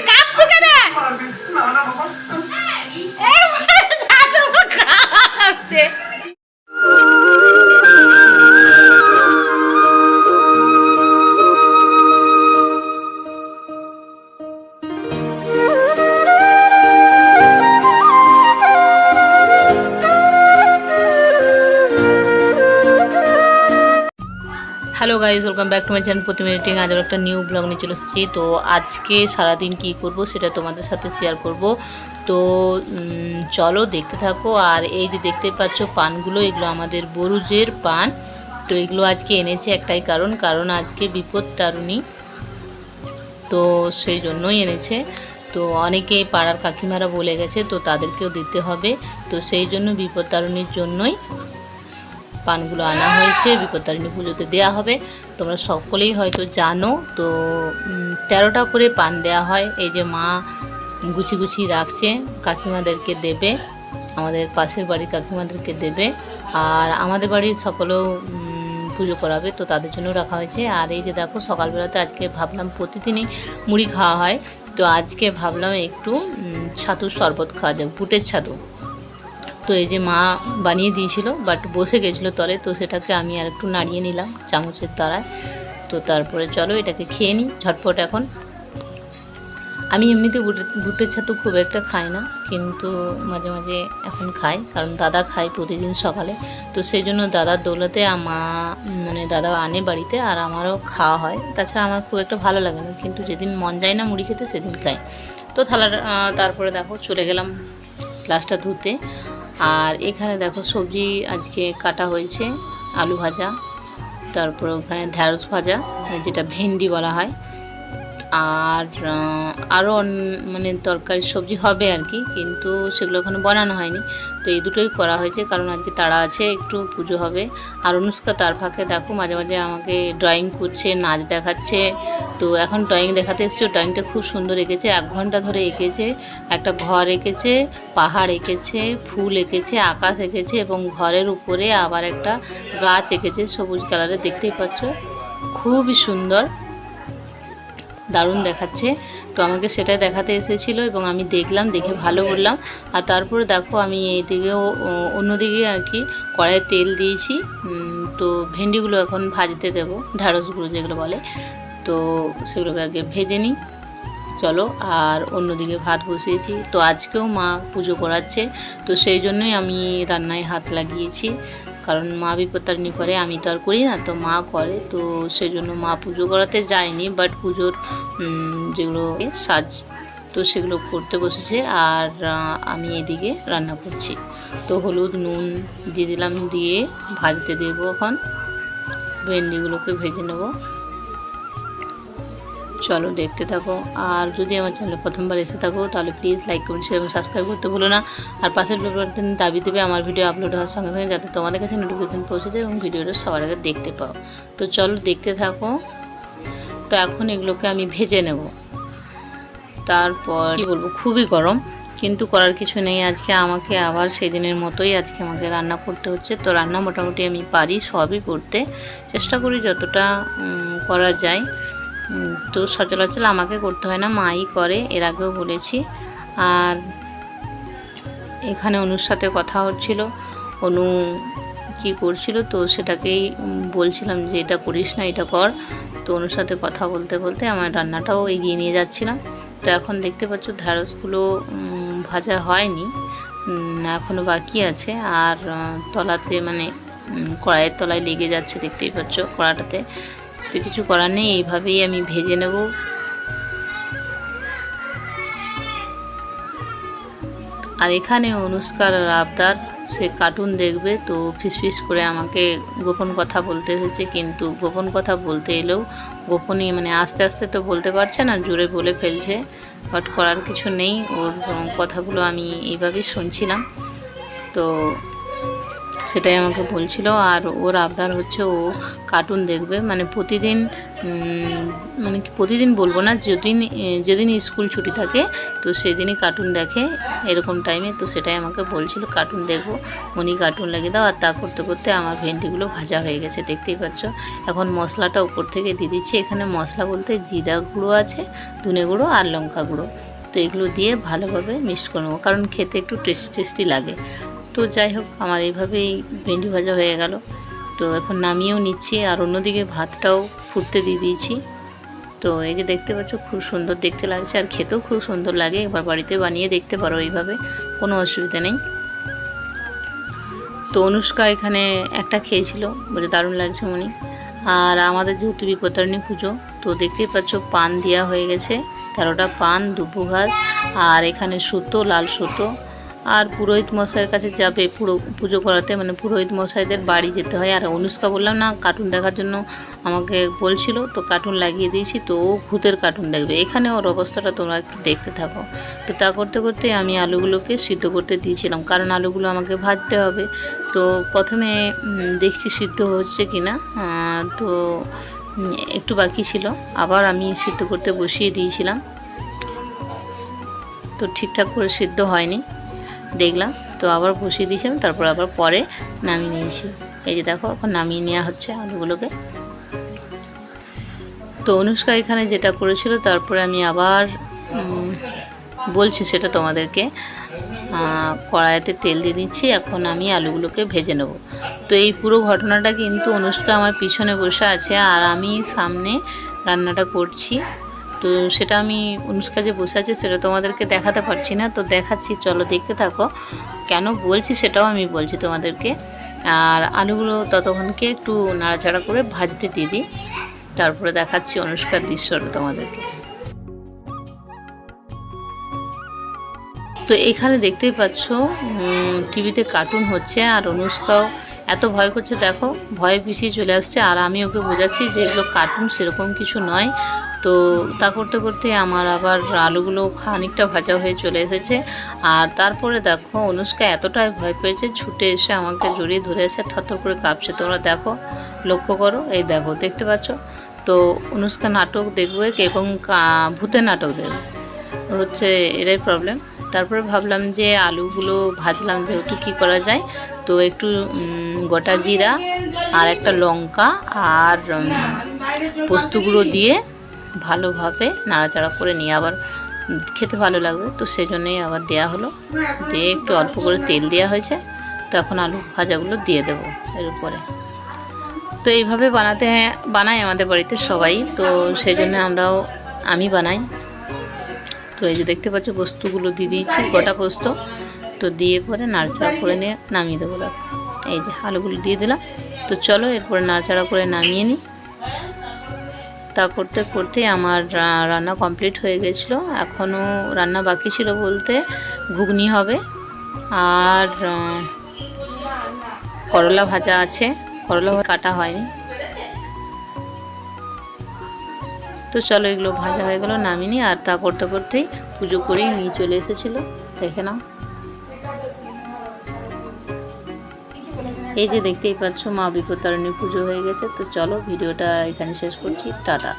কাঁপছো কেন? কাঁপছে। Hello guys, welcome back to my channel Pratima editing. আরও একটা নিউ ব্লগ নিয়ে চলে এসেছি। তো আজকে সারাদিন কী করব সেটা তোমাদের সাথে শেয়ার করব। তো চলো দেখতে থাকো। আর এই যে দেখতে পাচ্ছ পানগুলো, এগুলো আমাদের বরুজের পান। তো এগুলো আজকে এনেছে একটাই কারণ আজকে বিপদ তারিণী, তো সেই জন্যই এনেছে। তো অনেকে পাড়ার কাকিমারা বলে গেছে, তো তাদেরকেও দিতে হবে। তো সেই জন্য বিপদ তারিণীর জন্যই পানগুলো আনা হয়েছে, বিপত্তারিণী পুজোতে দেওয়া হবে। তোমরা সকলেই হয়তো জানো। তো 13টা করে পান দেওয়া হয়। এই যে মা গুছি গুছি রাখছে, কাকিমাদেরকে দেবে, আমাদের পাশের বাড়ির কাকিমাদেরকে দেবে, আর আমাদের বাড়ির সকলেও পুজো করাবে, তো তাদের জন্য রাখা হয়েছে। আর এই যে দেখো, সকালবেলাতে আজকে ভাবলাম প্রতিদিনই মুড়ি খাওয়া হয়, তো আজকে ভাবলাম একটু ছাতুর শরবত খাওয়া যাক, বুটের ছাতু। তো এই যে মা বানিয়ে দিয়েছিল, বাট বসে গেছিলো তলে, তো সেটাকে আমি আর একটু নাড়িয়ে নিলাম চামচের দ্বারায়। তো তারপরে চলো এটাকে খেয়ে নিই ঝটপট। এখন আমি এমনিতে বুটের ছাতু খুব একটা খাই না, কিন্তু মাঝে মাঝে এখন খাই, কারণ দাদা খায় প্রতিদিন সকালে। তো সেই জন্য দাদার দৌলতে দাদা আনে বাড়িতে, আর আমারও খাওয়া হয়। তাছাড়া আমার খুব একটা ভালো লাগে না, কিন্তু যেদিন মন যায় না মুড়ি খেতে সেদিন খাই। তো তারপরে দেখো চলে গেলাম গ্লাসটা ধুতে। আর এখানে দেখো সবজি আজকে কাটা হয়েছে, আলু ভাজা, তারপরে ওখানে ঢ্যাঁড়স ভাজা, যেটা ভেন্ডি বলা হয়, আর আরও তরকারি সবজি হবে আর কি, কিন্তু সেগুলো এখনো বানানো হয়নি। তো এই দুটোই করা হয়েছে, কারণ আজকে তাড়া আছে, একটু পুজো হবে। আর অনুষ্কা তার ফাঁকে দেখো মাঝে মাঝে আমাকে ড্রয়িং করছে, নাচ দেখাচ্ছে। তো এখন ড্রয়িং দেখাতে এসছে, ড্রয়িংটা খুব সুন্দর এঁকেছে, 1 ঘন্টা ধরে এঁকেছে। একটা ঘর এঁকেছে, পাহাড় এঁকেছে, ফুল এঁকেছে, আকাশ এঁকেছে, এবং ঘরের উপরে আবার একটা গাছ এঁকেছে সবুজ কালারের, দেখতেই পাচ্ছ, খুবই সুন্দর, দারুণ দেখাচ্ছে। তো আমাকে সেটাই দেখাতে এসেছিলো, এবং আমি দেখলাম, দেখে ভালো বললাম। আর তারপরে দেখো আমি এইদিকেও অন্যদিকে আর কি কড়াইয়ে তেল দিয়েছি। তো ভেন্ডিগুলো এখন ভাজতে দেবো, ঢ্যাঁড়সগুলো যেগুলো বলে, তো সেগুলোকে আগে ভেজে নিই। চলো, আর অন্যদিকে ভাত বসিয়েছি। তো আজকেও মা পুজো করাচ্ছে, তো সেই জন্যই আমি রান্নায় হাত লাগিয়েছি, কারণ মা বিপত্তারিণী করে, আমি তো আর করি না, তো মা করে। তো সেই জন্য মা পুজো করাতে যায়নি, বাট পুজোর যেগুলো সাজ, তো সেগুলো করতে বসেছে। আর আমি এদিকে রান্না করছি। তো হলুদ নুন দিয়ে দিলাম, দিয়ে ভাজতে দেবো। এখন ভেন্ডিগুলোকে ভেজে নেব। চলো দেখতে থাকো। আর যদি আমার চ্যানেলে প্রথমবার এসে থাকো, তাহলে প্লিজ লাইক কমেন্ট শেয়ার এবং সাবস্ক্রাইব করতে ভুলো না। আর পাশের বেল বাটন দাবি দেবে আমার ভিডিও আপলোড হওয়ার সঙ্গে সঙ্গে, যাতে তোমাদের কাছে নোটিফিকেশন পৌঁছে যায় এবং ভিডিওটা সবার আগে দেখতে পাও। তো চলো দেখতে থাকো। তো এখন এগুলোকে আমি ভেজে নেব। তারপর কী বলবো, খুবই গরম, কিন্তু করার কিছু নেই। আজকে আমাকে আবার সেদিনের মতোই আজকে আমাকে রান্না করতে হচ্ছে। তো রান্না মোটামুটি আমি পারি সবই করতে, চেষ্টা করি যতটা করা যায়। তো সচরাচর আমাকে করতে হয় না, মাই করে, এর আগেও বলেছি। আর এখানে অনুর সাথে কথা হচ্ছিল, অনু কি করছিল, তো সেটাকেই বলছিলাম যে এটা করিস না, এটা কর। তো অনুর সাথে কথা বলতে বলতে আমার রান্নাটাও এগিয়ে নিয়ে যাচ্ছিলাম। তো এখন দেখতে পাচ্ছ ঢ্যাঁড়সগুলো ভাজা হয়নি, এখনও বাকি আছে। আর তলাতে কড়াইয়ের তলায় লেগে যাচ্ছে, দেখতেই পাচ্ছ কড়াটাতে। তো কিছু করার নেই, এইভাবেই আমি ভেজে নেব। আর এখানে অনুষ্কার আবদার, সে কার্টুন দেখবে, তো ফিসফিস করে আমাকে গোপন কথা বলতে এসেছে। কিন্তু গোপন কথা বলতে এলেও গোপনই, আস্তে আস্তে তো বলতে পারছে না, জোরে বলে ফেলছে, বাট করার কিছু নেই। ওর কথাগুলো আমি এইভাবেই শুনছিলাম। তো সেটাই আমাকে বলছিল। আর ওর আবদার হচ্ছে ও কার্টুন দেখবে, মানে প্রতিদিন, মানে প্রতিদিন বলবো না, যেদিন স্কুল ছুটি থাকে তো সেদিনই কার্টুন দেখে এরকম টাইমে। তো সেটাই আমাকে বলছিল কার্টুন দেখবো, উনি কার্টুন লাগিয়ে দাও। আর তা করতে করতে আমার ভেন্ডিগুলো ভাজা হয়ে গেছে, দেখতেই পাচ্ছ। এখন মশলাটা উপর থেকে দিয়ে দিচ্ছি। এখানে মশলা বলতে জিরা গুঁড়ো আছে, ধনে গুঁড়ো আর লঙ্কা গুঁড়ো। তো এগুলো দিয়ে ভালোভাবে মিক্সড করে নেবো, কারণ খেতে একটু টেস্টি লাগে। তো যাই হোক, আমার এইভাবেই ভেন্ডি ভাজা হয়ে গেল। তো এখন নামিয়েও নিচ্ছি, আর অন্যদিকে ভাতটাও ফুটতে দিয়ে দিয়েছি। তো এই যে দেখতে পাচ্ছ, খুব সুন্দর দেখতে লাগছে আর খেতেও খুব সুন্দর লাগে। একবার বাড়িতে বানিয়ে দেখতে পারো এইভাবে, কোনো অসুবিধা নেই। তো অনুষ্কা এখানে একটা খেয়েছিল, বলে দারুণ লাগছে মনি। আর আমাদের যেহেতু বিপত্তারিণী পুজো, তো দেখতেই পাচ্ছ পান দেওয়া হয়ে গেছে, 13টা পান, দুব্বু ঘাস, আর এখানে সুতো, লাল সুতো। আর পুরোহিত মশাইয়ের কাছে যাবে পুজো করাতে, মানে পুরোহিত মশাইদের বাড়ি যেতে হয়। আর অনুষ্কা বললাম না, কার্টুন দেখার জন্য আমাকে বলছিল, তো কার্টুন লাগিয়ে দিয়েছি। তো ও ভূতের কার্টুন দেখবে। এখানে ওর অবস্থাটা তোমরা একটু দেখতে থাকো। তো তা করতে করতে আমি আলুগুলোকে সিদ্ধ করতে দিয়েছিলাম, কারণ আলুগুলো আমাকে ভাজতে হবে। তো প্রথমে দেখছি সিদ্ধ হচ্ছে কি না, তো একটু বাকি ছিল, আবার আমি সিদ্ধ করতে বসিয়ে দিয়েছিলাম। তো ঠিকঠাক করে সিদ্ধ হয়নি দেখলাম, তো আবার বসিয়ে দিয়েছিলাম, তারপর আবার পরে নামিয়ে নিয়েছি। এই যে দেখো, এখন নামিয়ে নেওয়া হচ্ছে আলুগুলোকে। তো অনুষ্কা এখানে যেটা করেছিল, তারপরে আমি আবার বলছি সেটা তোমাদেরকে। কড়াইতে তেল দিয়ে দিচ্ছি, এখন আমি আলুগুলোকে ভেজে নেব। তো এই পুরো ঘটনাটা কিন্তু অনুষ্কা আমার পিছনে বসে আছে, আর আমি সামনে রান্নাটা করছি। তো সেটা আমি, অনুষ্কা যে বসে আছে সেটা তোমাদেরকে দেখাতে পারছি না, তো দেখাচ্ছি, চলো দেখতে থাকো। কেন বলছি সেটাও আমি বলছি তোমাদেরকে। আর আলুগুলো ততক্ষণকে একটু নাড়াচাড়া করে ভাজতে দিয়ে দিই, তারপরে দেখাচ্ছি অনুষ্কার দৃশ্যটা তোমাদেরকে। তো এখানে দেখতেই পাচ্ছ টিভিতে কার্টুন হচ্ছে, আর অনুষ্কাও এত ভয় করছে, দেখো ভয়ে পিছিয়ে চলে আসছে। আর আমি ওকে বোঝাচ্ছি যে এগুলো কার্টুন, সেরকম কিছু নয়। তো তা করতে করতে আমার আবার আলুগুলো খানিকটা ভাজা হয়ে চলে এসেছে। আর তারপরে দেখো অনুষ্কা এতটাই ভয় পেয়েছে, ছুটে এসে আমাকে জড়িয়ে ধরে এসে থরথর করে কাঁপছে। তোমরা দেখো, লক্ষ্য করো, এই দেখো, দেখতে পাচ্ছ। তো অনুষ্কা নাটক দেখবে এবং ভূতের নাটক দেখবে, ওর হচ্ছে এটাই প্রবলেম। তারপরে ভাবলাম যে আলুগুলো ভাজলাম যেহেতু, কী করা যায়। তো একটু গোটা জিরা আর একটা লঙ্কা আর পোস্ত গুঁড়ো দিয়ে ভালোভাবে নাড়াচাড়া করে নিয়ে আবার খেতে ভালো লাগবে, তো সেই জন্যই আবার দেওয়া হলো। দিয়ে একটু অল্প করে তেল দেওয়া হয়েছে। তো এখন আলু ভাজাগুলো দিয়ে দেবো এর উপরে। তো এইভাবে বানাই আমাদের বাড়িতে সবাই, তো সেই জন্য আমি বানাই। তো এই যে দেখতে পাচ্ছ পোস্তগুলো দিয়ে দিয়েছি, গোটা পোস্ত। তো দিয়ে পরে নাড়াচাড়া করে নিয়ে নামিয়ে দেবো। দেখো, এই যে আলুগুলো দিয়ে দিলাম। তো চলো এরপরে নাড়াচাড়া করে নামিয়ে নিই। তা করতে করতেই আমার রান্না কমপ্লিট হয়ে গেছিলো। এখনও রান্না বাকি ছিল বলতে ঘুগনি হবে, আর করলা ভাজা আছে, করলা কাটা হয়নি। তো চলো এগুলো ভাজা হয়ে গেলো, নামিয়ে নিই। আর তা করতে করতেই পুজো করেই নিয়ে চলে এসেছিলো, দেখে নাও। এই যে দেখতেই পাচ্ছ মা বিপত্তারিণী পুজো হয়ে গেছে। তো চলো ভিডিওটা এখানে শেষ করছি, টাটা।